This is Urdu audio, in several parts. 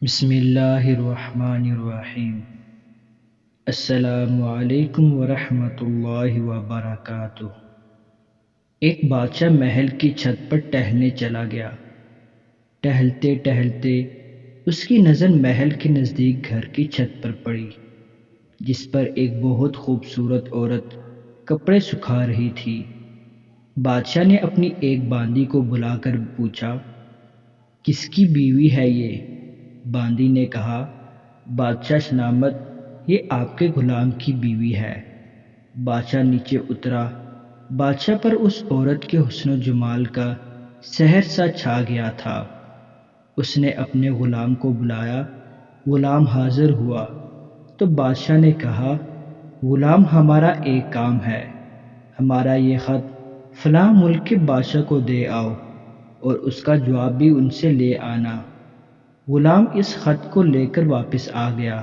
بسم اللہ الرحمن الرحیم۔ السلام علیکم ورحمۃ اللہ وبرکاتہ۔ ایک بادشاہ محل کی چھت پر ٹہلنے چلا گیا۔ ٹہلتے ٹہلتے اس کی نظر محل کے نزدیک گھر کی چھت پر پڑی، جس پر ایک بہت خوبصورت عورت کپڑے سکھا رہی تھی۔ بادشاہ نے اپنی ایک باندی کو بلا کر پوچھا، کس کی بیوی ہے یہ؟ باندی نے کہا، بادشاہ سلامت، یہ آپ کے غلام کی بیوی ہے۔ بادشاہ نیچے اترا۔ بادشاہ پر اس عورت کے حسن و جمال کا سحر سا چھا گیا تھا۔ اس نے اپنے غلام کو بلایا۔ غلام حاضر ہوا تو بادشاہ نے کہا، غلام، ہمارا ایک کام ہے۔ ہمارا یہ خط فلاں ملک کے بادشاہ کو دے آؤ اور اس کا جواب بھی ان سے لے آنا۔ غلام اس خط کو لے کر واپس آ گیا۔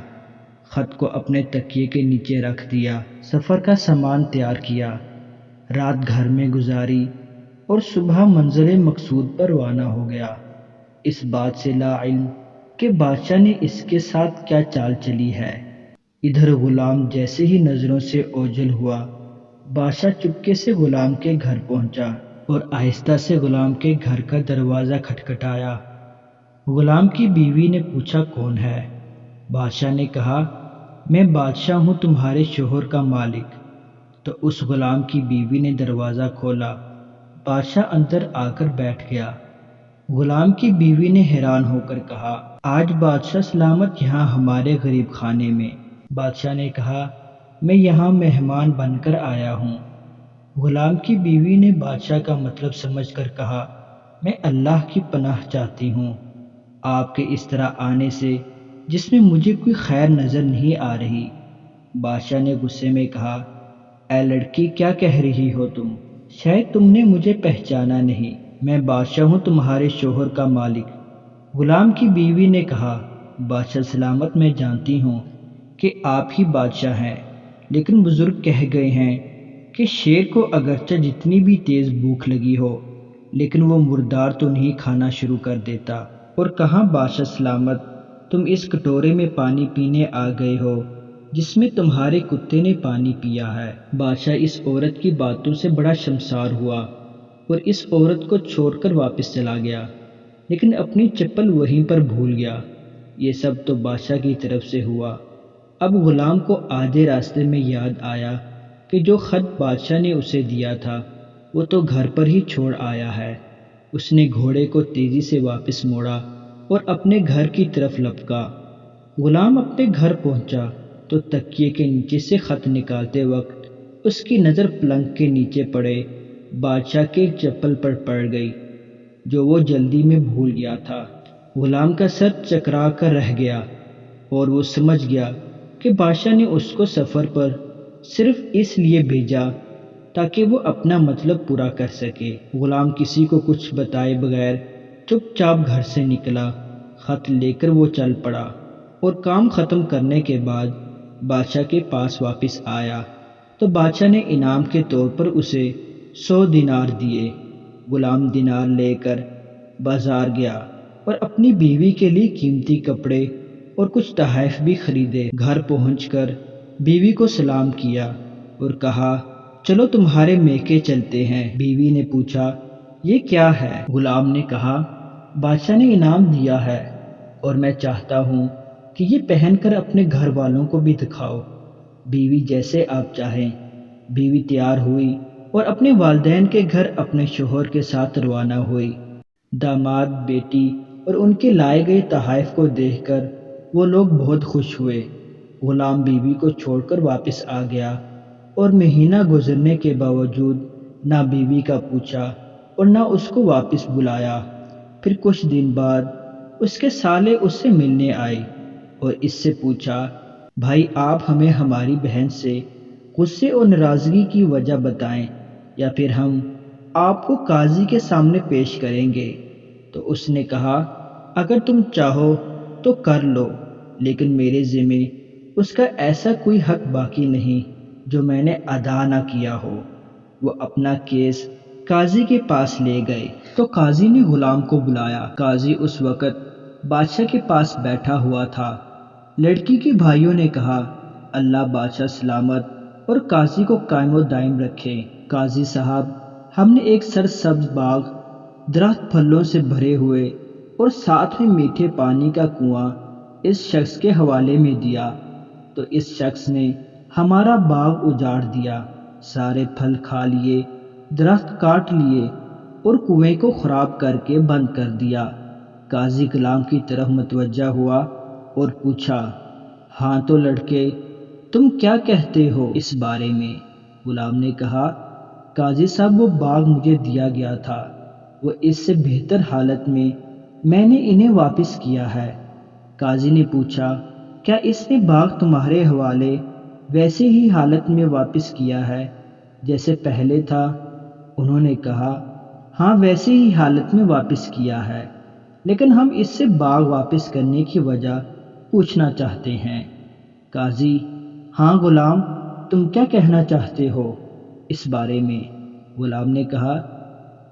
خط کو اپنے تکیے کے نیچے رکھ دیا۔ سفر کا سامان تیار کیا، رات گھر میں گزاری اور صبح منزل مقصود پر روانہ ہو گیا، اس بات سے لا علم کہ بادشاہ نے اس کے ساتھ کیا چال چلی ہے۔ ادھر غلام جیسے ہی نظروں سے اوجھل ہوا، بادشاہ چپکے سے غلام کے گھر پہنچا اور آہستہ سے غلام کے گھر کا دروازہ کھٹکھٹایا۔ غلام کی بیوی نے پوچھا، کون ہے؟ بادشاہ نے کہا، میں بادشاہ ہوں، تمہارے شوہر کا مالک۔ تو اس غلام کی بیوی نے دروازہ کھولا۔ بادشاہ اندر آ کر بیٹھ گیا۔ غلام کی بیوی نے حیران ہو کر کہا، آج بادشاہ سلامت یہاں ہمارے غریب خانے میں؟ بادشاہ نے کہا، میں یہاں مہمان بن کر آیا ہوں۔ غلام کی بیوی نے بادشاہ کا مطلب سمجھ کر کہا، میں اللہ کی پناہ چاہتی ہوں آپ کے اس طرح آنے سے، جس میں مجھے کوئی خیر نظر نہیں آ رہی۔ بادشاہ نے غصے میں کہا، اے لڑکی، کیا کہہ رہی ہو تم؟ شاید تم نے مجھے پہچانا نہیں۔ میں بادشاہ ہوں، تمہارے شوہر کا مالک۔ غلام کی بیوی نے کہا، بادشاہ سلامت، میں جانتی ہوں کہ آپ ہی بادشاہ ہیں، لیکن بزرگ کہہ گئے ہیں کہ شیر کو اگرچہ جتنی بھی تیز بھوک لگی ہو، لیکن وہ مردار تو نہیں کھانا شروع کر دیتا۔ اور کہاں بادشاہ سلامت، تم اس کٹورے میں پانی پینے آ گئے ہو جس میں تمہارے کتے نے پانی پیا ہے۔ بادشاہ اس عورت کی باتوں سے بڑا شرمسار ہوا اور اس عورت کو چھوڑ کر واپس چلا گیا، لیکن اپنی چپل وہیں پر بھول گیا۔ یہ سب تو بادشاہ کی طرف سے ہوا۔ اب غلام کو آدھے راستے میں یاد آیا کہ جو خط بادشاہ نے اسے دیا تھا وہ تو گھر پر ہی چھوڑ آیا ہے۔ اس نے گھوڑے کو تیزی سے واپس موڑا اور اپنے گھر کی طرف لپکا۔ غلام اپنے گھر پہنچا تو تکیے کے نیچے سے خط نکالتے وقت اس کی نظر پلنگ کے نیچے پڑے بادشاہ کے چپل پر پڑ گئی، جو وہ جلدی میں بھول گیا تھا۔ غلام کا سر چکرا کر رہ گیا اور وہ سمجھ گیا کہ بادشاہ نے اس کو سفر پر صرف اس لیے بھیجا تاکہ وہ اپنا مطلب پورا کر سکے۔ غلام کسی کو کچھ بتائے بغیر چپ چاپ گھر سے نکلا۔ خط لے کر وہ چل پڑا اور کام ختم کرنے کے بعد بادشاہ کے پاس واپس آیا تو بادشاہ نے انعام کے طور پر اسے 100 دینار دیے۔ غلام دینار لے کر بازار گیا اور اپنی بیوی کے لیے قیمتی کپڑے اور کچھ تحائف بھی خریدے۔ گھر پہنچ کر بیوی کو سلام کیا اور کہا، چلو تمہارے میکے چلتے ہیں۔ بیوی نے پوچھا، یہ کیا ہے؟ غلام نے کہا، بادشاہ نے انعام دیا ہے اور میں چاہتا ہوں کہ یہ پہن کر اپنے گھر والوں کو بھی دکھاؤ۔ بیوی، جیسے آپ چاہیں۔ بیوی تیار ہوئی اور اپنے والدین کے گھر اپنے شوہر کے ساتھ روانہ ہوئی۔ داماد، بیٹی اور ان کے لائے گئے تحائف کو دیکھ کر وہ لوگ بہت خوش ہوئے۔ غلام بیوی کو چھوڑ کر واپس آ گیا اور مہینہ گزرنے کے باوجود نہ بیوی کا پوچھا اور نہ اس کو واپس بلایا۔ پھر کچھ دن بعد اس کے سالے اس سے ملنے آئے اور اس سے پوچھا، بھائی، آپ ہمیں ہماری بہن سے غصے اور ناراضگی کی وجہ بتائیں یا پھر ہم آپ کو قاضی کے سامنے پیش کریں گے۔ تو اس نے کہا، اگر تم چاہو تو کر لو، لیکن میرے ذمہ اس کا ایسا کوئی حق باقی نہیں جو میں نے ادا نہ کیا ہو۔ وہ اپنا کیس قاضی کے پاس لے گئے تو قاضی نے غلام کو بلایا۔ قاضی اس وقت بادشاہ کے پاس بیٹھا ہوا تھا۔ لڑکی کے بھائیوں نے کہا، اللہ بادشاہ سلامت اور قاضی کو قائم و دائم رکھے۔ قاضی صاحب، ہم نے ایک سرسبز باغ، درخت پھلوں سے بھرے ہوئے اور ساتھ میں میٹھے پانی کا کنواں اس شخص کے حوالے میں دیا، تو اس شخص نے ہمارا باغ اجاڑ دیا، سارے پھل کھا لیے، درخت کاٹ لیے اور کنویں کو خراب کر کے بند کر دیا۔ قاضی غلام کی طرف متوجہ ہوا اور پوچھا، ہاں تو لڑکے، تم کیا کہتے ہو اس بارے میں؟ غلام نے کہا، قاضی صاحب، وہ باغ مجھے دیا گیا تھا، وہ اس سے بہتر حالت میں نے انہیں واپس کیا ہے۔ قاضی نے پوچھا، کیا اس نے باغ تمہارے حوالے ویسے ہی حالت میں واپس کیا ہے جیسے پہلے تھا؟ انہوں نے کہا، ہاں ویسے ہی حالت میں واپس کیا ہے، لیکن ہم اس سے باغ واپس کرنے کی وجہ پوچھنا چاہتے ہیں۔ قاضی، ہاں غلام، تم کیا کہنا چاہتے ہو اس بارے میں؟ غلام نے کہا،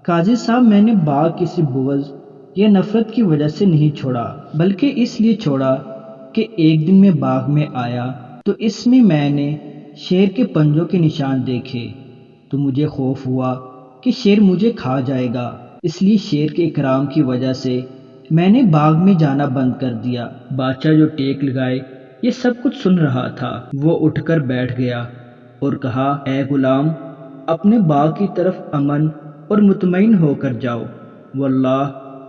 قاضی صاحب، میں نے باغ کسی بغض یا نفرت کی وجہ سے نہیں چھوڑا، بلکہ اس لیے چھوڑا کہ ایک دن میں باغ میں آیا تو اس میں نے شیر کے پنجوں کے نشان دیکھے، تو مجھے خوف ہوا کہ شیر مجھے کھا جائے گا، اس لیے شیر کے اکرام کی وجہ سے میں نے باغ میں جانا بند کر دیا۔ بادشاہ جو ٹیک لگائے یہ سب کچھ سن رہا تھا، وہ اٹھ کر بیٹھ گیا اور کہا، اے غلام، اپنے باغ کی طرف امن اور مطمئن ہو کر جاؤ، واللہ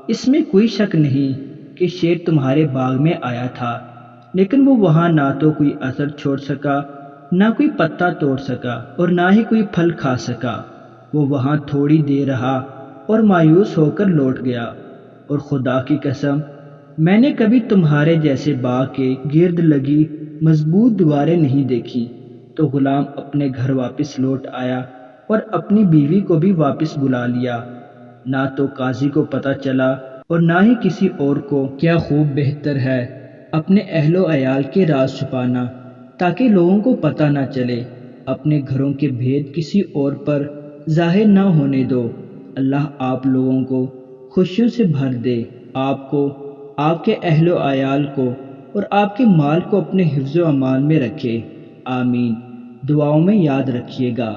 اس میں کوئی شک نہیں کہ شیر تمہارے باغ میں آیا تھا، لیکن وہ وہاں نہ تو کوئی اثر چھوڑ سکا، نہ کوئی پتا توڑ سکا اور نہ ہی کوئی پھل کھا سکا۔ وہ وہاں تھوڑی دیر رہا اور مایوس ہو کر لوٹ گیا، اور خدا کی قسم، میں نے کبھی تمہارے جیسے باغ کے گرد لگی مضبوط دیواریں نہیں دیکھی۔ تو غلام اپنے گھر واپس لوٹ آیا اور اپنی بیوی کو بھی واپس بلا لیا۔ نہ تو قاضی کو پتہ چلا اور نہ ہی کسی اور کو۔ کیا خوب بہتر ہے اپنے اہل و عیال کے راز چھپانا تاکہ لوگوں کو پتہ نہ چلے، اپنے گھروں کے بھید کسی اور پر ظاہر نہ ہونے دو۔ اللہ آپ لوگوں کو خوشیوں سے بھر دے، آپ کو، آپ کے اہل و عیال کو اور آپ کے مال کو اپنے حفظ و امان میں رکھے، آمین۔ دعاؤں میں یاد رکھیے گا۔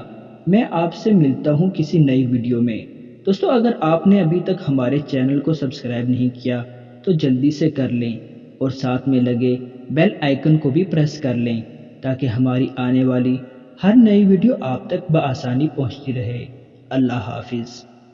میں آپ سے ملتا ہوں کسی نئی ویڈیو میں۔ دوستو، اگر آپ نے ابھی تک ہمارے چینل کو سبسکرائب نہیں کیا تو جلدی سے کر لیں اور ساتھ میں لگے بیل آئیکن کو بھی پریس کر لیں تاکہ ہماری آنے والی ہر نئی ویڈیو آپ تک بآسانی پہنچتی رہے۔ اللہ حافظ۔